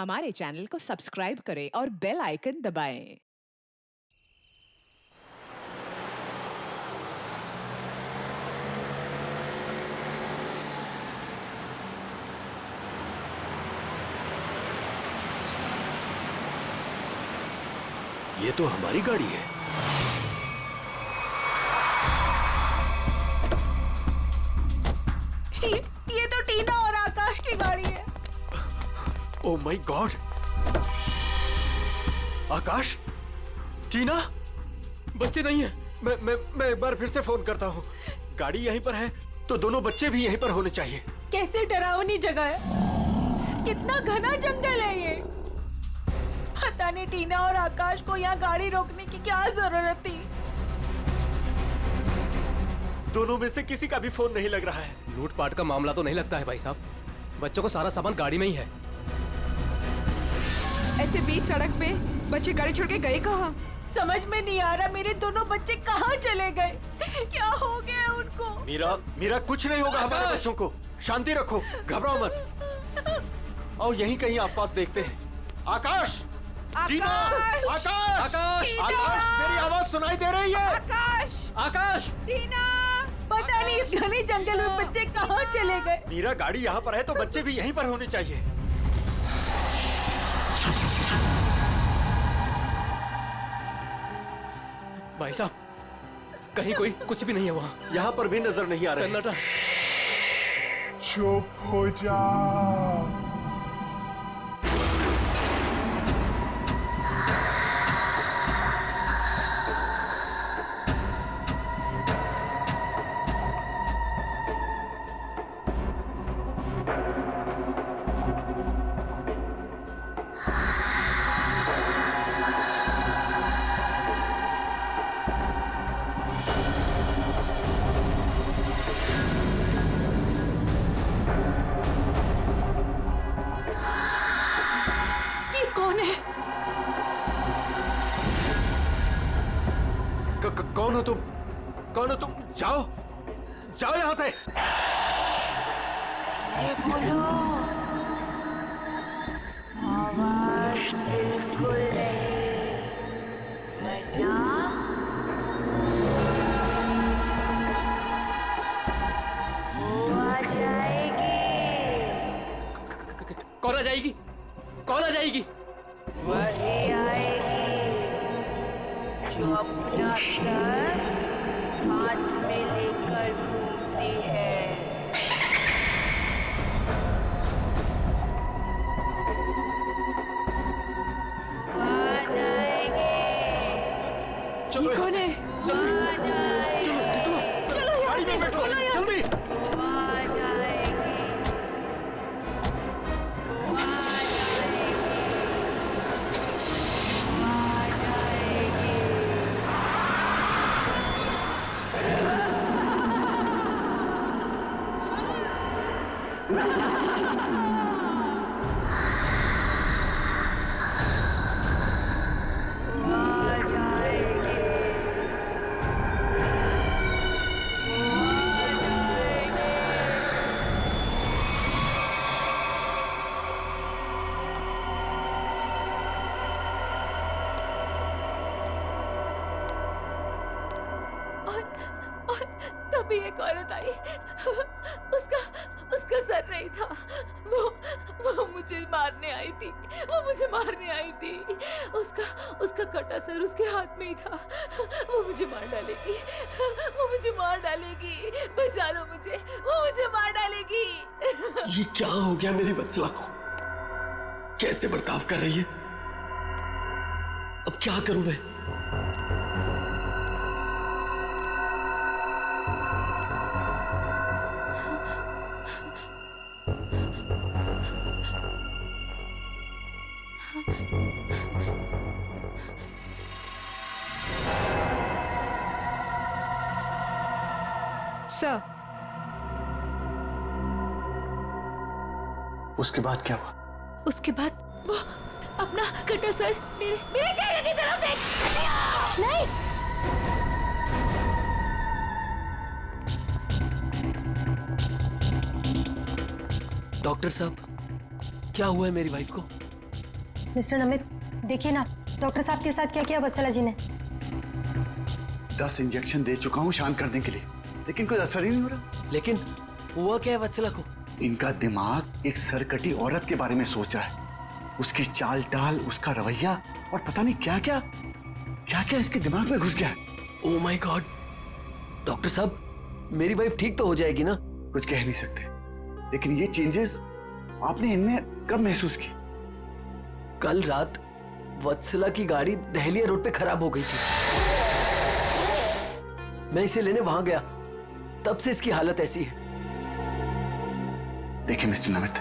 हमारे चैनल को सब्सक्राइब करें और बेल आइकन दबाएं। ये तो हमारी गाड़ी है। ये तो टीना और आकाश की गाड़ी है। Oh my God! आकाश, टीना, बच्चे नहीं है। मैं एक बार फिर से फोन करता हूँ। गाड़ी यहीं पर है तो दोनों बच्चे भी यहीं पर होने चाहिए। कैसे डरावनी जगह है, कितना घना जंगल है ये। पता नहीं टीना और आकाश को यहाँ गाड़ी रोकने की क्या जरूरत थी। दोनों में से किसी का भी फोन नहीं लग रहा है। लूटपाट का मामला तो नहीं लगता है भाई साहब। बच्चों को सारा सामान गाड़ी में ही है। ऐसे बीच सड़क पे बच्चे गाड़ी छोड़ के गए कहाँ? समझ में नहीं आ रहा मेरे दोनों बच्चे कहाँ चले गए। क्या हो गया उनको? मीरा कुछ नहीं होगा हमारे बच्चों को। शांति रखो, घबराओ मत। आओ यहीं कहीं आसपास देखते हैं। आकाश! टीना! आकाश! आकाश! आकाश! मेरी आवाज सुनाई दे रही है? आकाश! आकाश! टीना! पता नहीं इस घने जंगल में बच्चे कहाँ चले गए। मीरा, गाड़ी यहाँ पर है तो बच्चे भी यहीं पर होने चाहिए। भाई साहब, कहीं कोई कुछ भी नहीं है वहाँ। यहाँ पर भी नजर नहीं आ रहा है। सन्नाटा। चुप हो जा। कौन हो तुम? कौन हो तुम? जाओ जाओ यहाँ से। आवाज बिल्कुल नहीं, वरना वो आ जाएगी। कौन आ जाएगी? कौन आ जाएगी? वही आएगी जो अपना सर हाथ में लेकर घूमती है। वो आ जाएगी। चलो यहाँ से। जल्दी आ जाएगी। चलो गाड़ी में बैठो जल्दी। वो आ जाएगी। वो आ जाएगी। वो आ जाएगी। आ जाएगी। आ जाएगी। और तभी एक औरत आई। उसका सर नहीं था। वो मुझे मारने आई थी। वो मुझे मारने आई थी। उसका कटा सर उसके हाथ में ही था। वो मुझे मार डालेगी। वो मुझे मार डालेगी। बचा लो मुझे। वो मुझे मार डालेगी। ये क्या हो गया मेरी वत्सला को? कैसे बर्ताव कर रही है? अब क्या करूं मैं? सर, उसके बाद क्या हुआ? उसके बाद वो अपना कटा सर मेरे चेहरे की तरफ फेंक। नहीं। डॉक्टर साहब, क्या हुआ है मेरी वाइफ को? मिस्टर नमित, देखिए ना डॉक्टर साहब के साथ क्या किया वत्सला जी ने। 10 इंजेक्शन दे चुका हूँ शांत करने के लिए, लेकिन कोई असर ही नहीं हो रहा। लेकिन हुआ क्या है वत्सला को? इनका दिमाग एक सरकटी औरत के बारे में सोच रहा है। उसकी चाल टाल, उसका रवैया और पता नहीं क्या क्या इसके दिमाग में घुस गया है। Oh my God. डॉक्टर साहब, मेरी वाइफ ठीक तो हो जाएगी ना? कुछ कह नहीं सकते, लेकिन ये चेंजेस आपने इनमें कब महसूस की? कल रात वत्सला की गाड़ी दहलिया रोड पे खराब हो गई थी। मैं इसे लेने वहां गया, तब से इसकी हालत ऐसी है। देखिए मिस्टर नमित,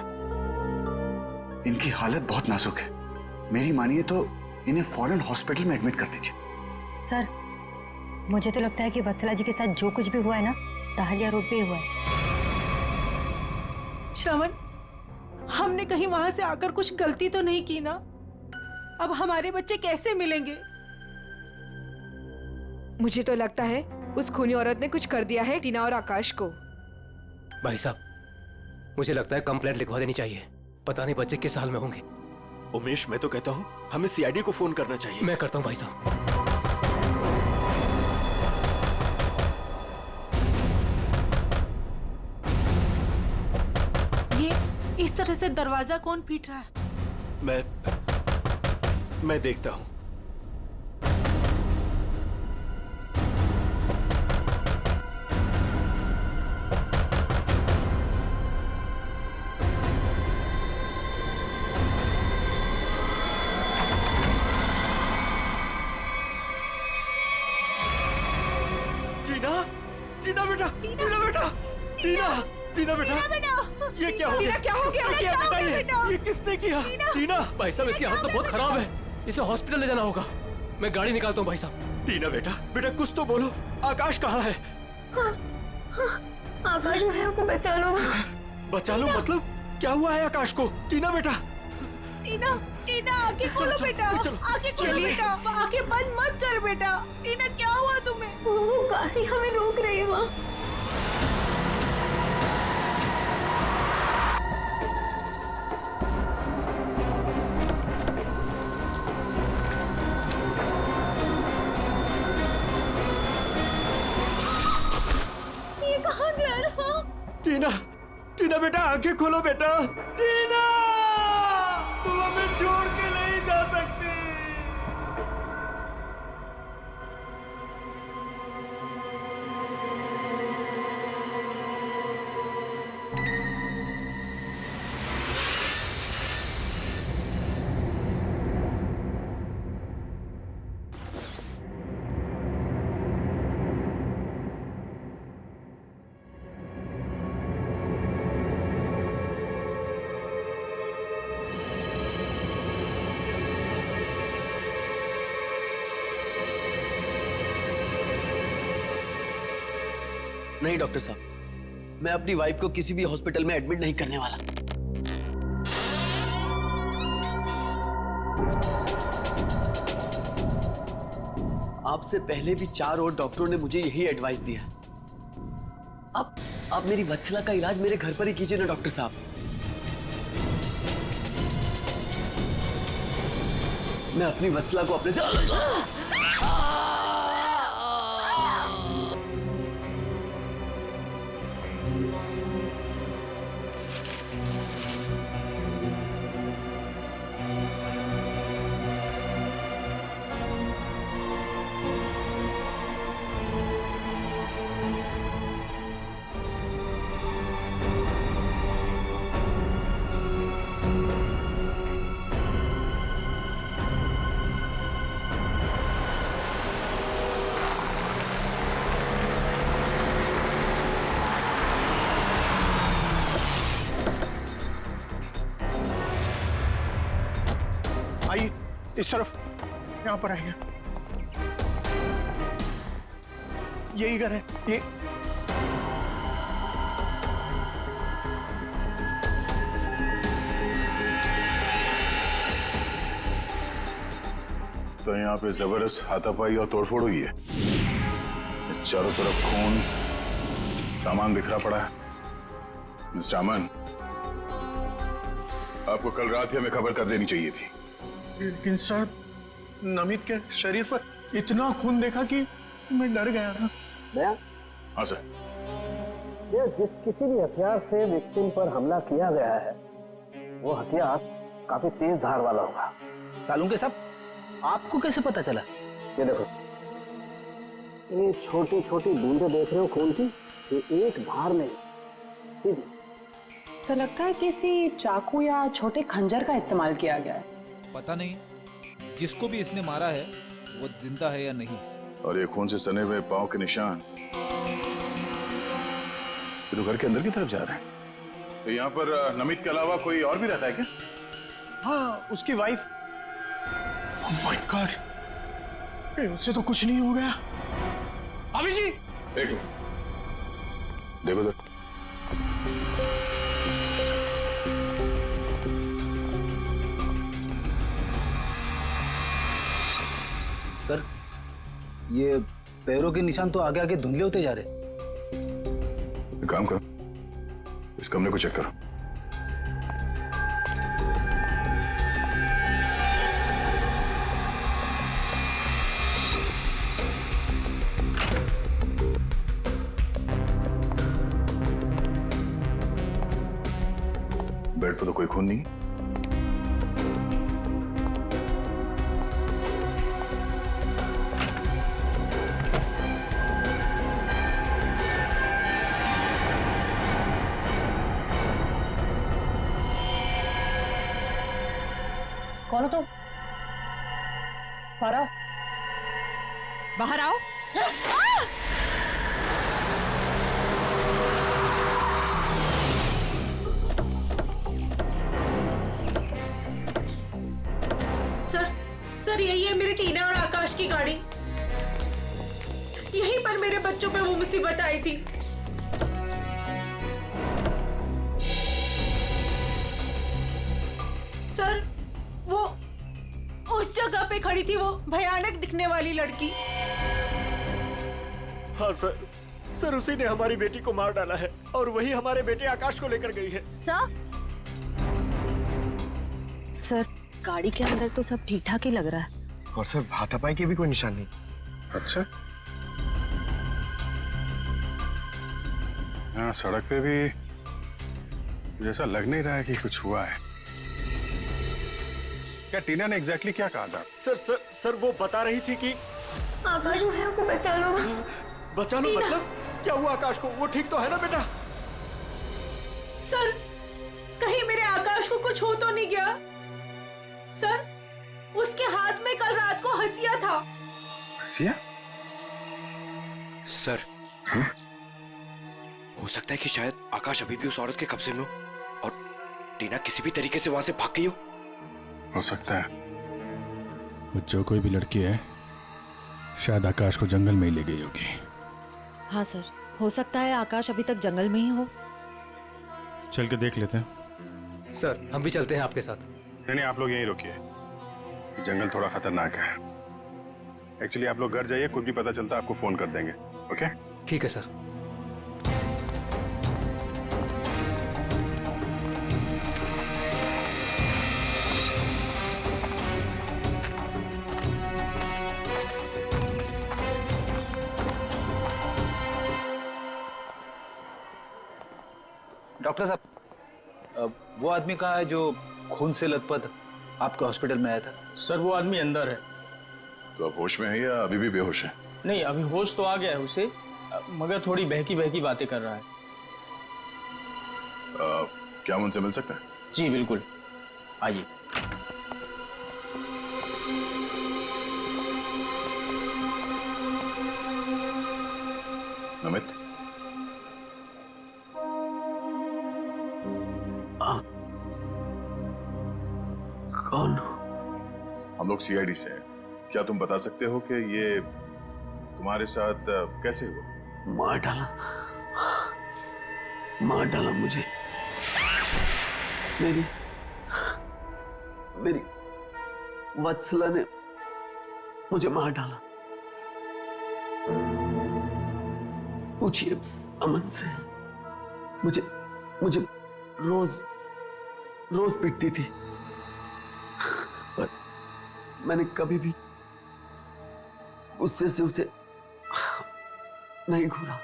इनकी हालत बहुत नाजुक है। मेरी मानिए तो इन्हें फौरन हॉस्पिटल में एडमिट कर दीजिए। सर, मुझे तो लगता है कि वत्सला जी के साथ जो कुछ भी हुआ है ना, दहलिया रोड पे हुआ है। श्रवण, हमने कहीं वहां से आकर कुछ गलती तो नहीं की ना? अब हमारे बच्चे कैसे मिलेंगे? मुझे तो लगता है उस खूनी औरत ने कुछ कर दिया है टीना और आकाश को। भाई साहब, मुझे लगता है कंप्लेंट लिखवा देनी चाहिए। पता नहीं बच्चे किस हाल में होंगे। उमेश, मैं तो कहता हूँ हमें सीआईडी को फोन करना चाहिए। मैं करता हूँ भाई साहब। ये इस तरह से दरवाजा कौन पीट रहा है? मैं देखता हूँ। टीना बेटा, टीना बेटा, ये क्या हो गया? क्या हो गया? किया बेटा? ये किसने किया? टीना भाई साहब, इसकी हालत तो बहुत खराब है। इसे हॉस्पिटल ले जाना होगा। मैं गाड़ी निकालता हूँ भाई साहब। टीना बेटा, कुछ तो बोलो। आकाश कहाँ है? आकाश भैया को बचा लो। बचा लो मतलब? क्या हुआ है आकाश को? टीना बेटा, टीना आंखें खोलो बेटा, आंखें खोलो बेटा, आंखें बंद मत कर बेटा। टीना, क्या हुआ तुम्हें? वो गाड़ी हमें रोक रही है वहाँ। ये कहाँ जा रहा? टीना बेटा, आंखें खोलो बेटा। टीना, तुम हमें छोड़ के नहीं जा सकती। नहीं डॉक्टर साहब, मैं अपनी वाइफ को किसी भी हॉस्पिटल में एडमिट नहीं करने वाला। आपसे पहले भी 4 और डॉक्टरों ने मुझे यही एडवाइस दिया। अब मेरी वत्सला का इलाज मेरे घर पर ही कीजिए ना डॉक्टर साहब। मैं अपनी वत्सला को अपने आइए इस तरफ, यहाँ पर आइए। यही घर है ये। तो यहाँ पे जबरदस्त हाथापाई और तोड़फोड़ हुई है। चारों तरफ खून, सामान बिखरा पड़ा है। मिस्टर अमन, आपको कल रात ही हमें खबर कर देनी चाहिए थी। लेकिन सर, नमित के शरीर पर इतना खून देखा कि मैं डर गया था। दया? हाँ सर। ये जिस किसी भी हथियार से विक्टिम पर हमला किया गया है, वो हथियार काफी तेज धार वाला होगा। सालूंके साहब, आपको कैसे पता चला? ये देखो, ये छोटी छोटी बूंदें देख रहे हो खून की, ये एक धार में सीधी। सर लगता है किसी चाकू या छोटे खंजर का इस्तेमाल किया गया है। पता नहीं जिसको भी इसने मारा है वो जिंदा है या नहीं। और ये खून से सने हुए पांव के निशान ये तो घर के अंदर की तरफ जा रहे हैं। तो यहाँ पर नमित के अलावा कोई और भी रहता है क्या? हाँ, उसकी वाइफ। ओह माय गॉड, कहीं उससे तो कुछ नहीं हो गया। अभी जी, देखो देखो सर, सर ये पैरों के निशान तो आगे आगे धुंधले होते जा रहे। एक काम करो, इस कमरे को चेक करो। बेड पर तो कोई खून नहीं। कौन हो तुम? बाहर आओ। बाहर आओ। सर यही है मेरी टीना और आकाश की गाड़ी। यहीं पर मेरे बच्चों पे वो मुसीबत आई थी। सर वो उस जगह पे खड़ी थी वो भयानक दिखने वाली लड़की। हाँ सर उसी ने हमारी बेटी को मार डाला है और वही हमारे बेटे आकाश को लेकर गई है। सर गाड़ी के अंदर तो सब ठीक ठाक ही लग रहा है। और सर हाथापाई की भी कोई निशान नहीं। अच्छा, यहाँ सड़क पे भी जैसा लग नहीं रहा है कि कुछ हुआ है। क्या टीना ने एग्जैक्टली क्या कहा था? सर वो बता रही थी कि आकाश भैया को बचा लो। बचा लो मतलब क्या हुआ आकाश को? वो ठीक तो है ना बेटा? सर कहीं मेरे आकाश को कुछ हो तो नहीं गया? सर उसके हाथ में कल रात को हंसिया था। हंसिया? सर हो सकता है कि शायद आकाश अभी भी उस औरत के कब्जे में हो और टीना किसी भी तरीके से वहां से भाग गई हो सकता है। वो जो कोई भी लड़की है शायद आकाश को जंगल में ही ले गई होगी। हाँ सर, हो सकता है आकाश अभी तक जंगल में ही हो। चल के देख लेते हैं। सर हम भी चलते हैं आपके साथ। नहीं, आप लोग यहीं रुकिए, जंगल थोड़ा खतरनाक है। एक्चुअली आप लोग घर जाइए, कुछ भी पता चलता आपको फोन कर देंगे। ओके? ठीक है सर। डॉक्टर साहब, वो आदमी कहाँ है जो खून से लथपथ आपके हॉस्पिटल में आया था? सर वो आदमी अंदर है। तो अब होश में है या अभी भी बेहोश है? नहीं, अभी होश तो आ गया है उसे, मगर थोड़ी बहकी बहकी बातें कर रहा है। क्या हम उनसे मिल सकते हैं? जी बिल्कुल, आइए। नमित, कौन? हम लोग सीआईडी से हैं। क्या तुम बता सकते हो कि ये तुम्हारे साथ कैसे हुआ? मार डाला मुझे। मेरी वत्सला ने मुझे मार डाला। पूछिए अमन से। मुझे रोज पीटती थी, मैंने कभी भी गुस्से से उसे नहीं घूरा।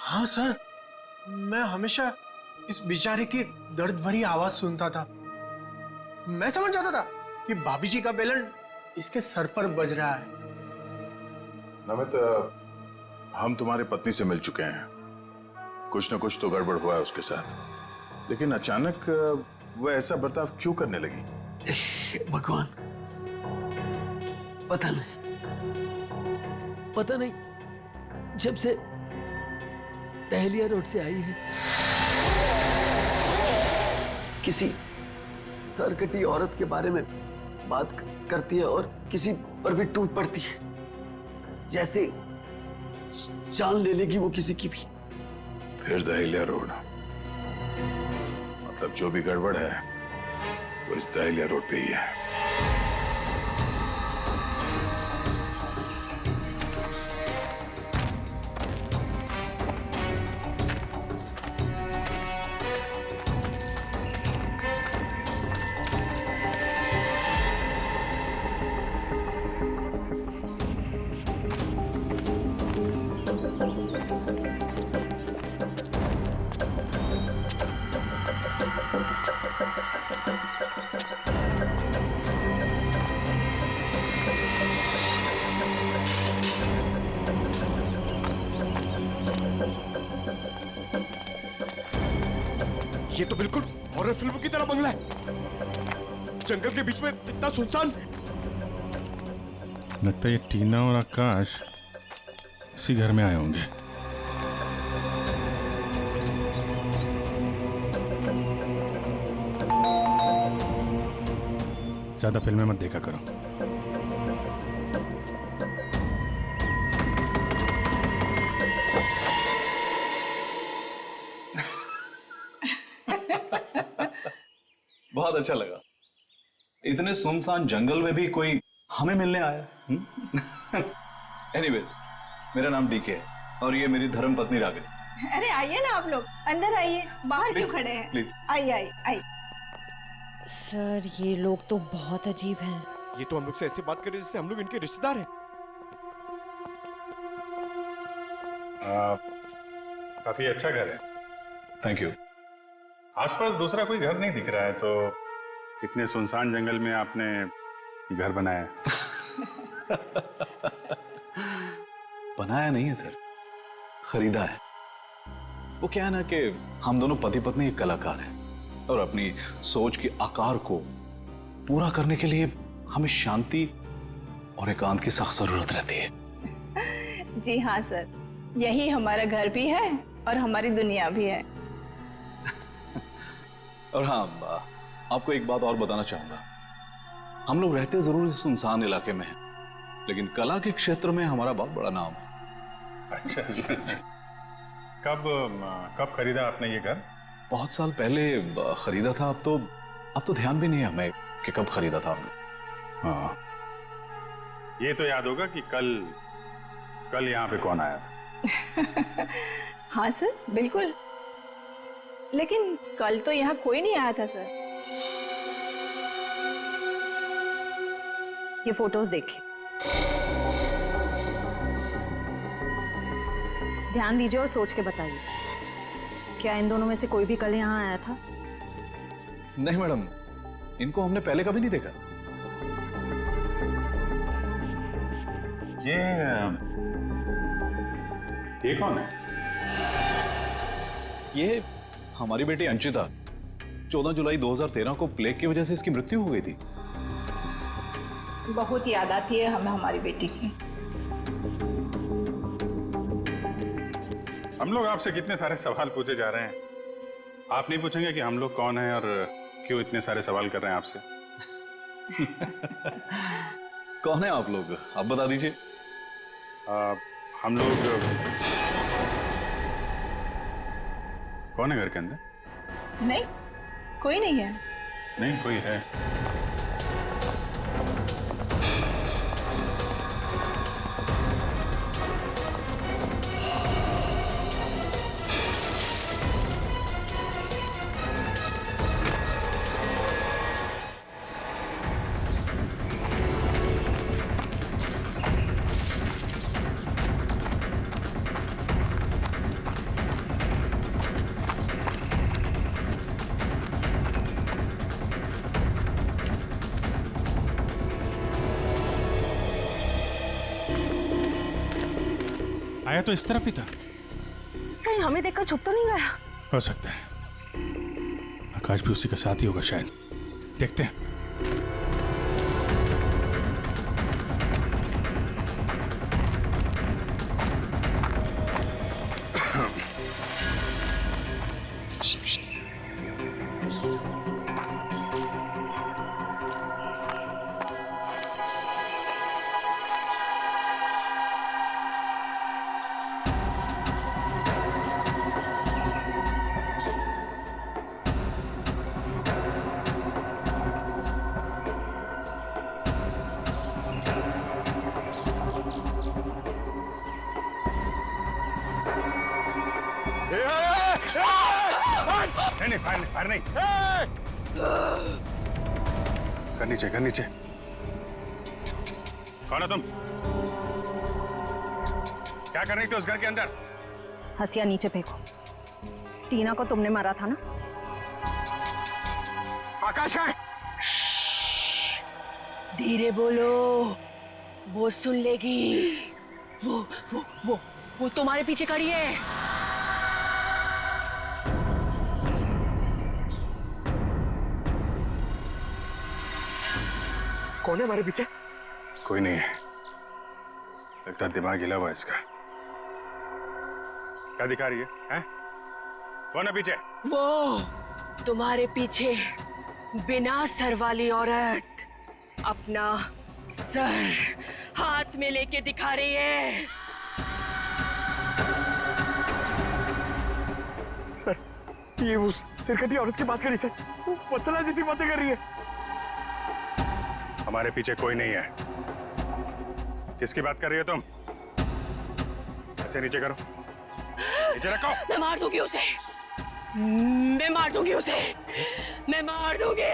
हाँ सर, मैं हमेशा इस बेचारे की दर्द भरी आवाज सुनता था। मैं समझ जाता था कि भाभी जी का बेलन इसके सर पर बज रहा है। नमित, हम तुम्हारी पत्नी से मिल चुके हैं। कुछ न कुछ तो गड़बड़ हुआ है उसके साथ, लेकिन अचानक वो ऐसा बर्ताव क्यों करने लगी? भगवान, पता नहीं। जब से दहलिया रोड से आई है, किसी सरकटी औरत के बारे में बात करती है और किसी पर भी टूट पड़ती है, जैसे जान ले लेगी वो किसी की भी। फिर दहलिया रोड, मतलब जो भी गड़बड़ है वो इस दहलिया रोड पे ही है। ये तो बिल्कुल हॉरर फिल्म की तरह बंगला है, जंगल के बीच में इतना सुनसान। लगता है ये टीना और आकाश इसी घर में आए होंगे। ज्यादा फिल्में मत देखा करो। बहुत अच्छा लगा। इतने सुनसान जंगल में भी कोई हमें मिलने आया। एनीवेज, मेरा नाम डीके है और ये मेरी धर्म पत्नी रागिनी। अरे आइए ना आप लोग, अंदर आइए, बाहर क्यों खड़े हैं? प्लीज आइए। सर, ये लोग तो बहुत अजीब हैं। ये तो हम लोग से ऐसे बात कर रहे जैसे हम लोग इनके रिश्तेदार हैं। काफी अच्छा घर है। Thank you. आसपास दूसरा कोई घर नहीं दिख रहा है, तो इतने सुनसान जंगल में आपने ये घर बनाया? बनाया नहीं है सर, खरीदा है। वो क्या है ना कि हम दोनों पति पत्नी एक कलाकार हैं और अपनी सोच के आकार को पूरा करने के लिए हमें शांति और एकांत की सख्त जरूरत रहती है। जी हाँ सर, यही हमारा घर भी है और हमारी दुनिया भी है। और हाँ, आपको एक बात और बताना चाहूंगा। हम लोग रहते जरूर इस सुनसान इलाके में हैं, लेकिन कला के क्षेत्र में हमारा बहुत बड़ा नाम है। अच्छा जी। कब खरीदा आपने ये घर? बहुत साल पहले खरीदा था। अब तो ध्यान भी नहीं है हमें कि कब खरीदा था हमने। हाँ, ये तो याद होगा कि कल यहाँ पे कौन आया था? हाँ सर, बिल्कुल। लेकिन कल तो यहाँ कोई नहीं आया था सर। ये फोटोज देखिए, ध्यान दीजिए और सोच के बताइए, क्या इन दोनों में से कोई भी कल यहाँ आया था? नहीं मैडम, इनको हमने पहले कभी नहीं देखा। ये कौन है? ये हमारी बेटी अंशिता। 14 जुलाई 2013 को प्लेग की वजह से इसकी मृत्यु हो गई थी। बहुत याद आती है हमें हमारी बेटी की। हम लोग आपसे कितने सारे सवाल पूछे जा रहे हैं, आप नहीं पूछेंगे कि हम लोग कौन हैं और क्यों इतने सारे सवाल कर रहे हैं आपसे? कौन है आप लोग, आप बता दीजिए। हम लोग कौन है घर के अंदर? नहीं, कोई नहीं है। नहीं, कोई है। आया तो इस तरफ ही था। कहीं हमें देखकर छुप तो नहीं गया? हो सकता है आकाश भी उसी का साथ ही होगा शायद। देखते हैं। नहीं, फायर नहीं। कर नीचे। कौन हो तुम? क्या कर रही थी उस घर के अंदर? हंसिया नीचे फेंको। टीना को तुमने मारा था ना? आकाश है। धीरे बोलो, वो सुन लेगी। वो तुम्हारे पीछे खड़ी है। कौन है हमारे पीछे? कोई नहीं है, लगता दिमाग हिला हुआ इसका। क्या दिखा रही है? कौन है पीछे? वो तुम्हारे पीछे बिना सर वाली औरत अपना सर हाथ में लेके दिखा रही है। सर, ये उस सिरकटी औरत की बात कर रही सर। वत्सला जैसी बातें कर रही है। हमारे पीछे कोई नहीं है। किसकी बात कर रही हो तुम? ऐसे नीचे करो, नीचे रखो। मैं मार दूंगी उसे। मैं मार दूंगी उसे। मैं मार दूंगी।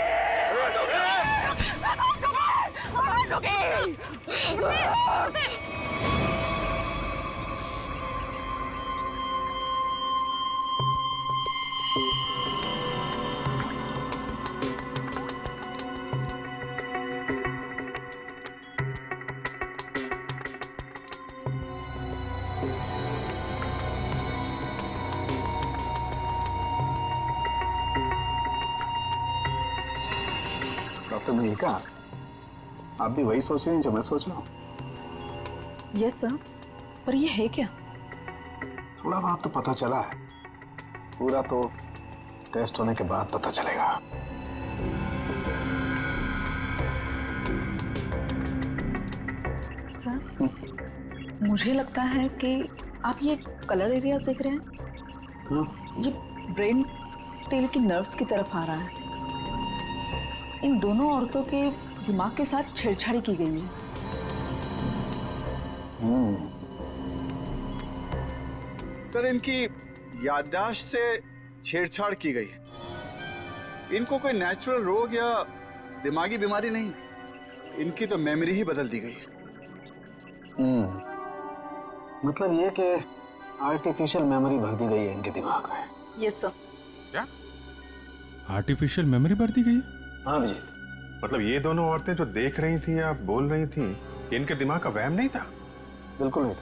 डॉक्टर मलिका, आप भी वही सोच रहे हैं जो मैं सोच रहा हूँ? यस सर, पर ये है क्या? थोड़ा बहुत तो पता चला है, पूरा तो टेस्ट होने के बाद पता चलेगा। सर, मुझे लगता है कि आप ये कलर एरिया देख रहे हैं। ये ब्रेन टेल की नर्व्स की तरफ आ रहा है। इन दोनों औरतों के दिमाग के साथ छेड़छाड़ी की गई है। सर, इनकी याददाश्त से छेड़छाड़ की गई है। इनको कोई नेचुरल रोग या दिमागी बीमारी नहीं, इनकी तो मेमोरी ही बदल दी गई है। मतलब ये कि आर्टिफिशियल मेमोरी भर दी गई है इनके दिमाग में। Yes sir. क्या आर्टिफिशियल मेमोरी भर दी गई है? हाँ विजय, मतलब ये दोनों औरतें जो देख रही थी या बोल रही थी, ये इनके दिमाग का वहम नहीं था? बिल्कुल नहीं था।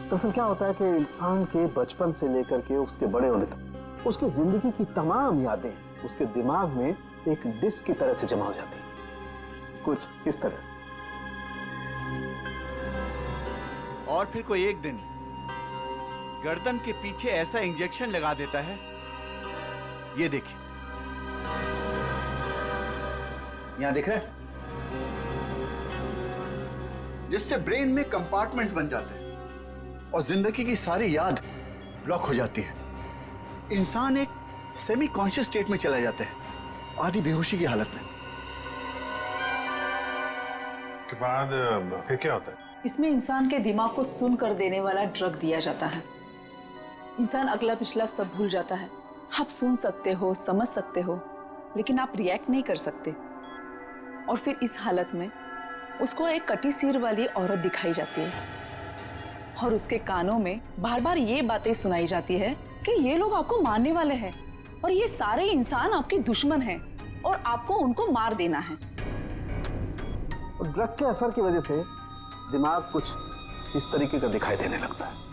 दरअसल क्या होता है कि इंसान के बचपन से लेकर के उसके बड़े होने तक उसकी जिंदगी की तमाम यादें उसके दिमाग में एक डिस्क की तरह से जमा हो जाती हैं, कुछ इस तरह से। और फिर कोई एक दिन गर्दन के पीछे ऐसा इंजेक्शन लगा देता है, ये देखिए, यहां दिख रहा है, जिससे ब्रेन में कंपार्टमेंट्स बन जाते हैं और जिंदगी की सारी याद ब्लॉक हो जाती है। इंसान एक सेमी कॉन्शियस स्टेट में चला जाता है, आधी बेहोशी की हालत में। के बाद फिर क्या होता है? इसमें इंसान के दिमाग को सुन कर देने वाला ड्रग दिया जाता है। इंसान अगला पिछला सब भूल जाता है। आप सुन सकते हो, समझ सकते हो, लेकिन आप रिएक्ट नहीं कर सकते। और फिर इस हालत में उसको एक कटी सिर वाली औरत दिखाई जाती है और उसके कानों में बार बार ये बातें सुनाई जाती है कि ये लोग आपको मारने वाले हैं और ये सारे इंसान आपके दुश्मन हैं और आपको उनको मार देना है। और ड्रग के असर की वजह से दिमाग कुछ इस तरीके का दिखाई देने लगता है।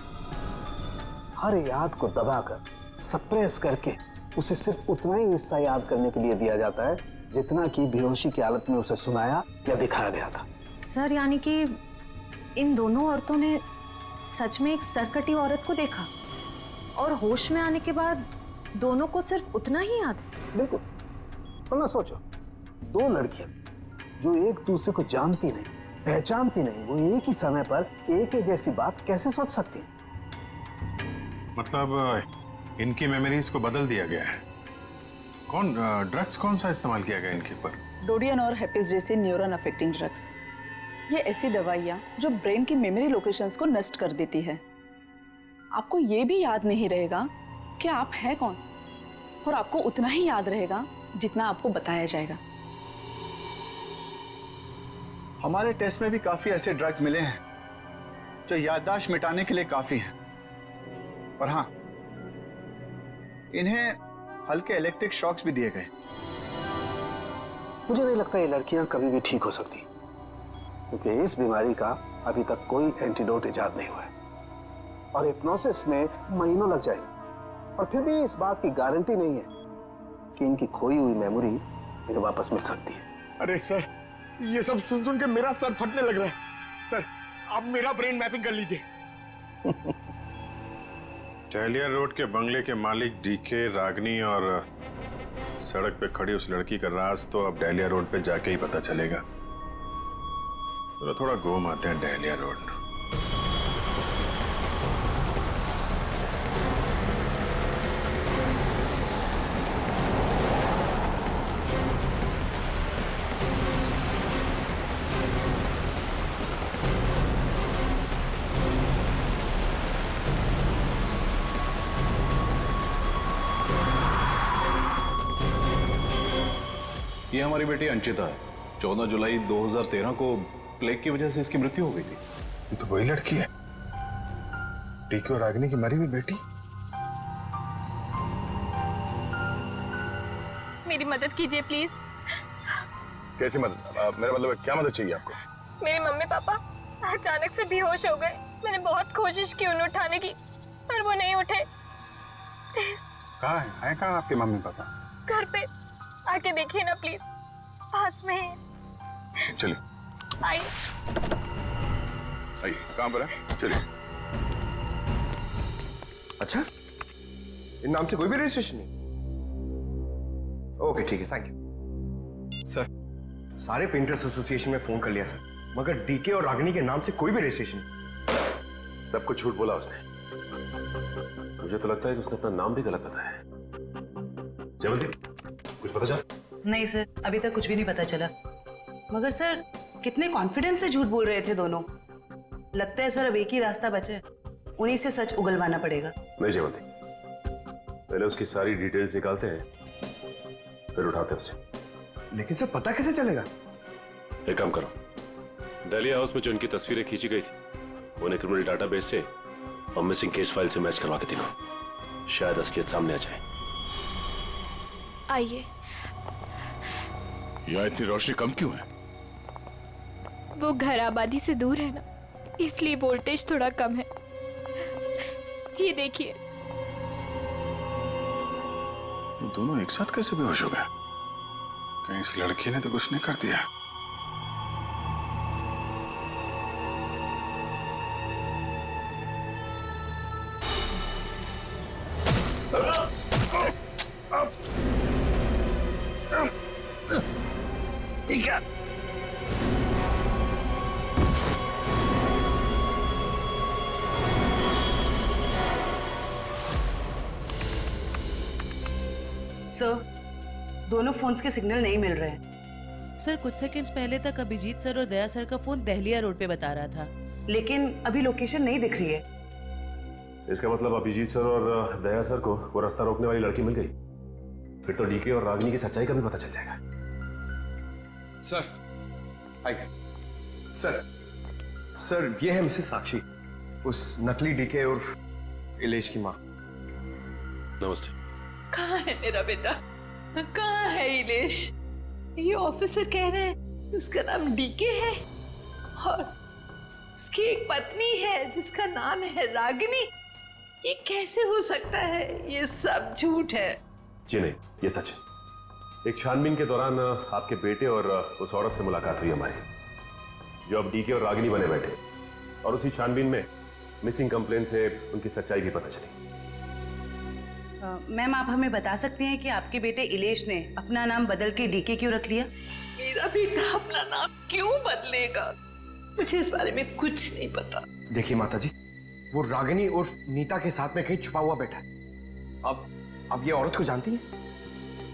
हर याद को दबाकर, सप्रेस करके उसे सिर्फ उतना ही हिस्सा याद करने के लिए दिया जाता है जितना कि बेहोशी की हालत में उसे सुनाया या दिखाया गया था। सर यानी कि इन दोनों औरतों ने सच में एक सरकटी औरत को देखा और होश में आने के बाद दोनों को सिर्फ उतना ही याद है। बिल्कुल। वरना सोचो, दो लड़कियां जो एक दूसरे को जानती नहीं, पहचानती नहीं, वो एक ही समय पर एक ही जैसी बात कैसे सोच सकती हैं? मतलब इनकी मेमोरीज को बदल दिया गया है। ड्रग्स कौन सा इस्तेमाल किया गया इनके ऊपर? डोडियन और हेपिस जैसे न्यूरॉन अफेक्टिंग ड्रग्स। ये ऐसी दवाइयाँ जो ब्रेन की मेमोरी लोकेशंस को नष्ट कर देती है। आपको ये भी याद नहीं रहेगा कि आप हैं कौन, और आपको उतना ही याद रहेगा जितना आपको बताया जाएगा। हमारे टेस्ट में भी काफी ऐसे ड्रग्स मिले हैं जो याददाश्त मिटाने के लिए काफी हैं, और हाँ, इन्हें हल्के इलेक्ट्रिक शॉक्स भी दिए गए। मुझे नहीं लगता ये लड़कियां कभी भी ठीक हो सकती, क्योंकि इस बीमारी का अभी तक कोई एंटीडोट इजाद नहीं हुआ है और हिप्नोसिस में महीनों लग जाएंगे, और फिर भी इस बात की गारंटी नहीं है कि इनकी खोई हुई मेमोरी इन्हें वापस मिल सकती है। अरे सर, ये सब सुन सुन के मेरा सर फटने लग रहा है। सर, आप मेरा ब्रेन मैपिंग कर लीजिए। डहलिया रोड के बंगले के मालिक डीके, रागनी और सड़क पे खड़ी उस लड़की का राज तो अब डहलिया रोड पे जाके ही पता चलेगा। तो थोड़ा घूम आते हैं डहलिया रोड। ये हमारी बेटी अंचिता है। 14 जुलाई 2013 को प्लेग की वजह से इसकी मृत्यु हो गई थी। ये तो वही लड़की है, डीके और रागिनी की मरी हुई बेटी। मेरी मदद कीजिए प्लीज। कैसी मदद? मेरा मतलब क्या मदद चाहिए आपको? मेरे मम्मी पापा अचानक से बेहोश हो गए। मैंने बहुत कोशिश की उन्हें उठाने की, पर वो नहीं उठे। कहाँ है कहाँ आपके मम्मी पापा? घर पे आके देखिए ना प्लीज, पास में ही। चलिए आइए। आइए, कहाँ पर है? चलिए। अच्छा, इन नाम से कोई भी रजिस्ट्रेशन नहीं? ओके ठीक है, थैंक यू सर। सारे पेंटर्स एसोसिएशन में फोन कर लिया सर, मगर डीके और रागिनी के नाम से कोई भी रजिस्ट्रेशन नहीं। सब कुछ झूठ बोला उसने। मुझे तो लगता है कि उसने अपना नाम भी गलत बताया है। जयवंती, कुछ पता चला? नहीं सर, अभी तक कुछ भी नहीं पता चला। मगर सर, कितने कॉन्फिडेंस से झूठ बोल रहे थे दोनों। लगता है सर अब एक ही रास्ता बचा है, उन्हीं से सच उगलवाना पड़ेगा। नहीं जयवंती, पहले उसकी सारी डिटेल्स निकालते हैं, फिर उठाते हैं उसे। लेकिन सर पता कैसे चलेगा? एक काम करो, डहलिया हाउस में जो उनकी तस्वीरें खींची गई थी उन्हें क्रिमिनल डाटाबेस से और मिसिंग केस फाइल से मैच करवा के देखो, शायद असलियत सामने आ जाए। आइए। यहाँ इतनी रोशनी कम क्यों है? वो घर आबादी से दूर है ना, इसलिए वोल्टेज थोड़ा कम है। ये देखिए। दोनों एक साथ कैसे बेहोश हो गए? कहीं इस लड़की ने तो कुछ नहीं कर दिया? ठीक है। सर, दोनों फोन्स के सिग्नल नहीं मिल रहे हैं। सर, कुछ सेकंड्स पहले तक अभिजीत सर और दया सर का फोन दहलिया रोड पे बता रहा था, लेकिन अभी लोकेशन नहीं दिख रही है। इसका मतलब अभिजीत सर और दया सर को वो रास्ता रोकने वाली लड़की मिल गई। फिर तो डीके और रागिनी की सच्चाई का भी पता चल जाएगा। सर आइए। सर ये है मिसेस साक्षी, उस नकली डीके और इलेश की माँ। नमस्ते। कहाँ है मेरा बेटा? कहाँ है इलेश? ये ऑफिसर कह रहे हैं उसका नाम डीके है, उसकी एक पत्नी है जिसका नाम है रागिनी। ये कैसे हो सकता है? ये सब झूठ है। जी नहीं, ये सच है। एक छानबीन के दौरान आपके बेटे और उस औरत से मुलाकात हुई हमारी, जो अब डीके और रागिनी बने बैठे, और उसी छानबीन में मिसिंग कंप्लेन से उनकी सच्चाई भी पता चली। मैम, आप हमें बता सकते हैं कि आपके बेटे इलेश ने अपना नाम बदल के डीके क्यों रख लिया? मेरा बेटा अपना नाम क्यों बदलेगा? मुझे इस बारे में कुछ नहीं पता। देखिए माताजी, वो रागिनी उर्फ नीता के साथ में कहीं छुपा हुआ बैठा है। अब ये औरत को जानती है?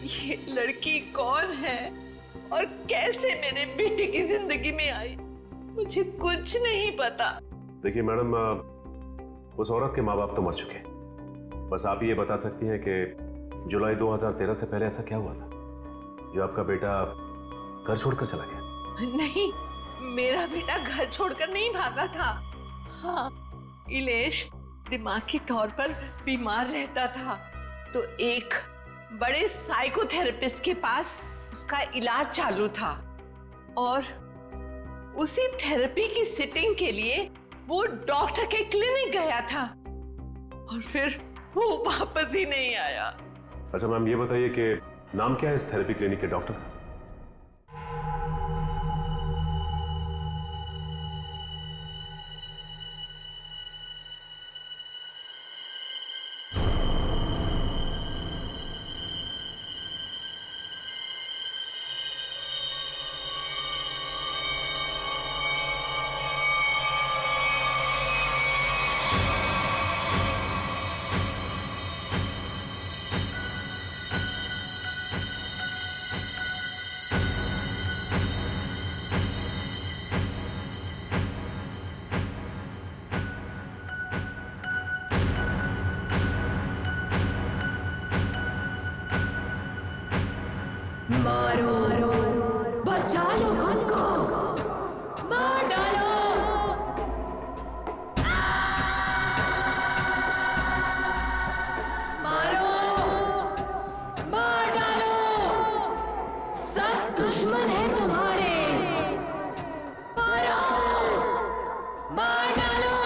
ये लड़की कौन है और कैसे मेरे बेटे की जिंदगी में आई, मुझे कुछ नहीं पता। देखिए मैडम, उस औरत के माँ बाप तो मर चुके हैं। बस आप ये बता सकती हैं कि जुलाई 2013 से पहले ऐसा क्या हुआ था जो आपका बेटा घर छोड़कर चला गया? नहीं, मेरा बेटा घर छोड़कर नहीं भागा था। हाँ, इलेश दिमागी तौर पर बीमार रहता था, तो एक बड़े साइकोथेरेपिस्ट के पास उसका इलाज चालू था, और उसी थेरेपी की सिटिंग के लिए वो डॉक्टर के क्लिनिक गया था, और फिर वो वापस ही नहीं आया। अच्छा मैम, ये बताइए कि नाम क्या है इस थेरेपी क्लिनिक के डॉक्टर का? मारो, बचा लो खुद को, मार डालो। मारो, मार डालो, सब दुश्मन है तुम्हारे। मारो, मार डालो,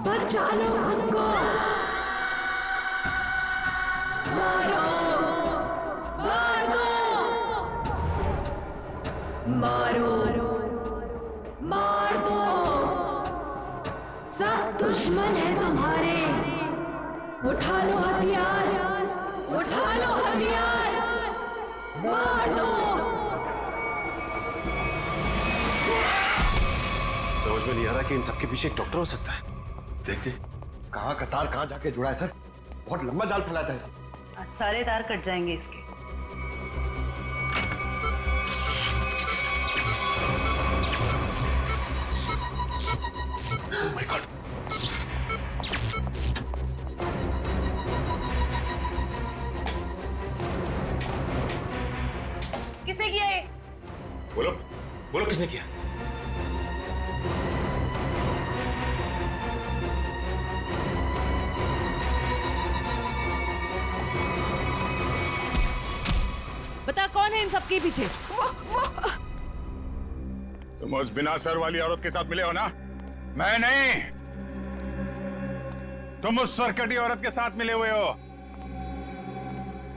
बचा लो खुद को। मारो, मारो, मार दो, सब दुश्मन है तुम्हारे। उठा लो हथियार, उठा लो हथियार, मार दो। समझ में नहीं आ रहा कि इन सबके पीछे एक डॉक्टर हो सकता है। देखते कहाँ का तार कहाँ जाके जुड़ा है सर। बहुत लंबा जाल फैलाता है सर। आज सारे तार कट जाएंगे इसके। Oh my God. किसने किया ये? बोलो, बोलो किसने किया? बता कौन है इन सबके पीछे? तुम उस बिना सर वाली औरत के साथ मिले हो ना? मैं नहीं, तुम उस सरकटी औरत के साथ मिले हुए हो।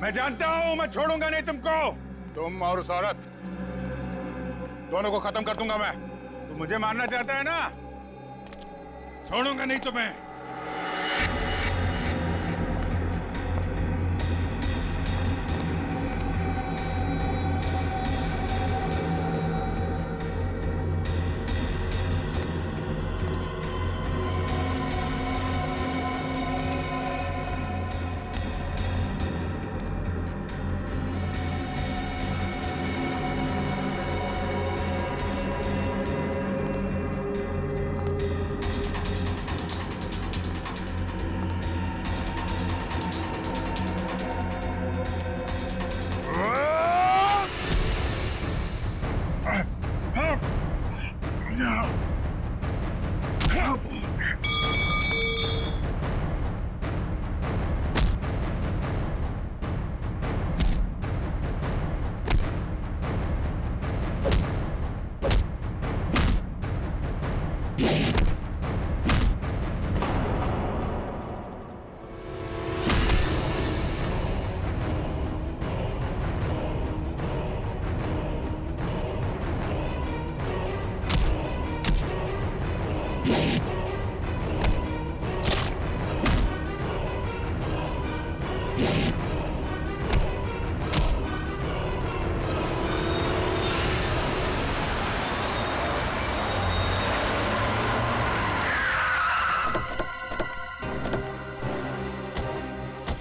मैं जानता हूं, मैं छोड़ूंगा नहीं तुमको। तुम और उस औरत दोनों को खत्म कर दूंगा मैं। तुम मुझे मारना चाहता है ना? छोड़ूंगा नहीं तुम्हें।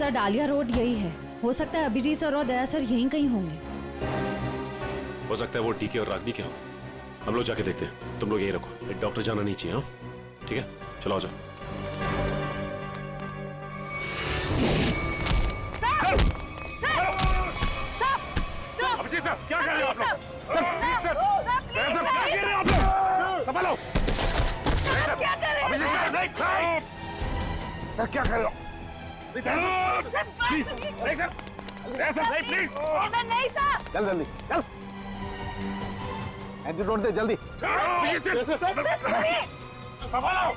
सर डालिया रोड यही है। हो सकता है अभिजीत सर और दया सर यहीं कहीं होंगे। हो सकता है वो टीके और रागनी के हों। हम लोग जाके देखते हैं, तुम लोग यहीं रखो, एक डॉक्टर जाना नहीं चाहिए। हाँ ठीक है, चलो आ जाओ। अभिजीत सर, क्या कर रहे हो आप लोग? सर, क्या कर रहे हो आप लोग? संभालो। क्या कर रहे हो? अभिजीत सर, सर क्या कर रहे हो? Please, please. नहीं सर। चल जल्दी, चल। एंटीडोट दे जल्दी। संभालो।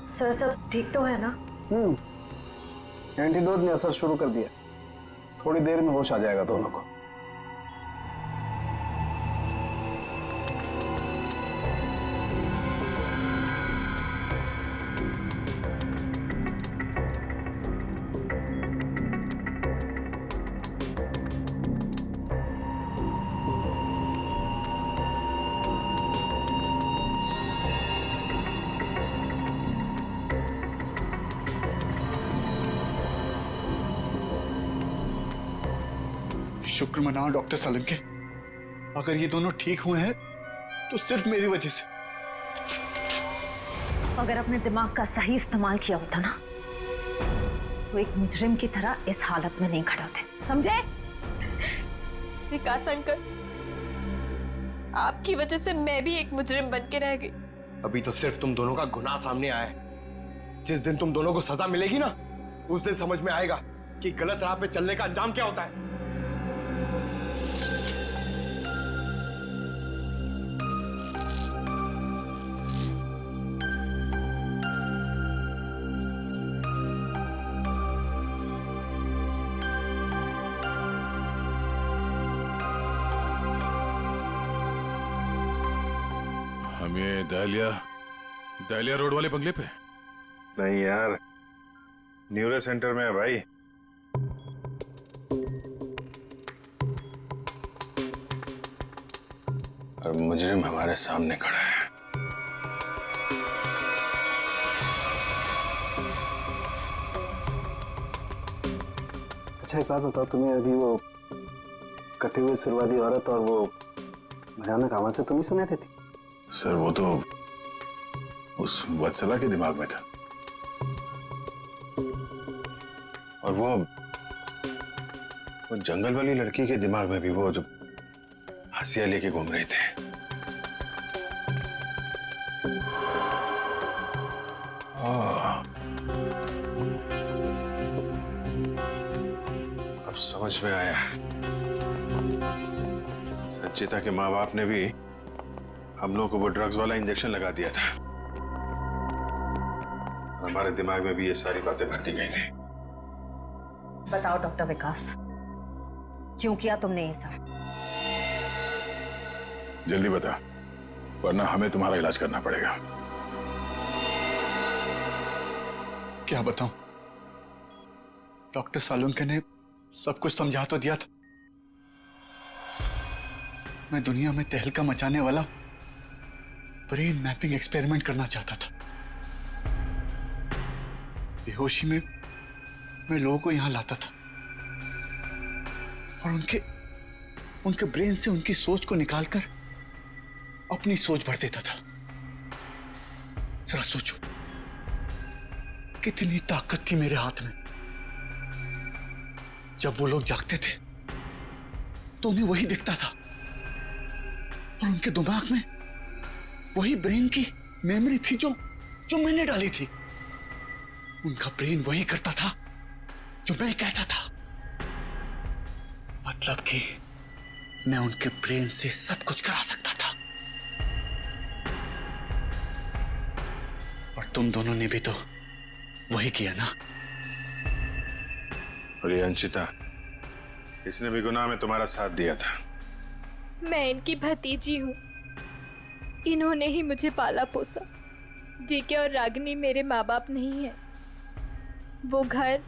सर सब ठीक तो है ना? एंटीडोट ने असर शुरू कर दिया, थोड़ी देर में होश आ जाएगा दोनों को। शुक्र मनाओ डॉक्टर सालुंके, अगर ये दोनों ठीक हुए हैं तो सिर्फ मेरी वजह से। अगर अपने दिमाग का सही इस्तेमाल किया होता ना तो एक मुजरिम की तरह इस हालत में नहीं खड़े होते, समझे? विकास अंकल, आपकी वजह से मैं भी एक मुजरिम बन के रह गई। अभी तो सिर्फ तुम दोनों का गुनाह सामने आया है। जिस दिन तुम दोनों को सजा मिलेगी ना, उस दिन समझ में आएगा कि गलत राह पे चलने का अंजाम क्या होता है। हम ये दहलिया रोड वाले बंगले पे? नहीं यार, न्यूरो सेंटर में है भाई। और मुजरिम हमारे सामने खड़ा है। अच्छा एक बात बताओ, तुम्हें अभी वो कटे हुए सिर वाली औरत और वो भयानक आवाज से तुम ही सुने थे? सर वो तो उस वत्सला के दिमाग में था, और वो जंगल वाली लड़की के दिमाग में भी, वो जो हंसिया लेके घूम रहे थे। अब समझ में आया, संचिता के माँ बाप ने भी हम लोगों को वो ड्रग्स वाला इंजेक्शन लगा दिया था। हमारे दिमाग में भी ये सारी बातें भरती गई थी। बताओ डॉक्टर विकास, क्यों किया तुमने ये सब? जल्दी बता, वरना हमें तुम्हारा इलाज करना पड़ेगा। क्या बताऊं, डॉक्टर सालुंके ने सब कुछ समझा तो दिया था। मैं दुनिया में तहलका मचाने वाला ब्रेन मैपिंग एक्सपेरिमेंट करना चाहता था। बेहोशी में मैं लोगों को यहां लाता था और उनके ब्रेन से उनकी सोच को निकालकर अपनी सोच भर देता था। जरा सोचो, कितनी ताकत थी मेरे हाथ में। जब वो लोग जागते थे तो उन्हें वही दिखता था और उनके दिमाग में वही ब्रेन की मेमोरी थी जो जो मैंने डाली थी। उनका ब्रेन वही करता था जो मैं कहता था। मतलब कि मैं उनके ब्रेन से सब कुछ करा सकता था। और तुम दोनों ने भी तो वही किया ना। और ये अंशिता, इसने भी गुनाह में तुम्हारा साथ दिया था। मैं इनकी भतीजी हूँ। इन्होंने ही मुझे पाला पोसा। डीके और रागिनी मेरे माँ बाप नहीं है। वो घर,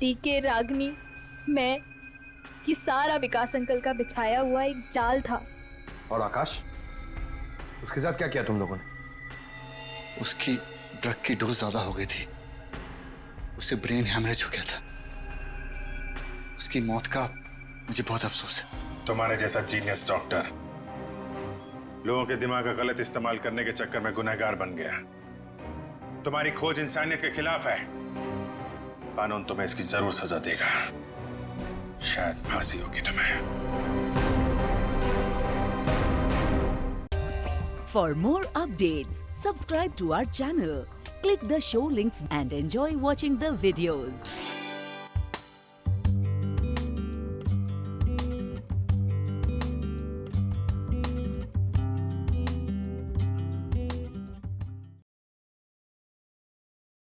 डीके, रागिनी, मैं, ये सारा विकास अंकल का बिछाया हुआ एक जाल था। और आकाश, उसके साथ क्या किया तुम लोगों ने? उसकी ड्रग की डोज ज्यादा हो गई थी। उसे ब्रेन हैमरेज हो गया था। उसकी मौत का मुझे बहुत अफसोस है। तुम्हारे जैसा जीनियस डॉक्टर लोगों के दिमाग का गलत इस्तेमाल करने के चक्कर में गुनहगार बन गया। तुम्हारी खोज इंसानियत के खिलाफ है। कानून तुम्हें इसकी जरूर सजा देगा। शायद फांसी होगी तुम्हें। For more updates, subscribe to our channel, click the show links and enjoy watching the videos.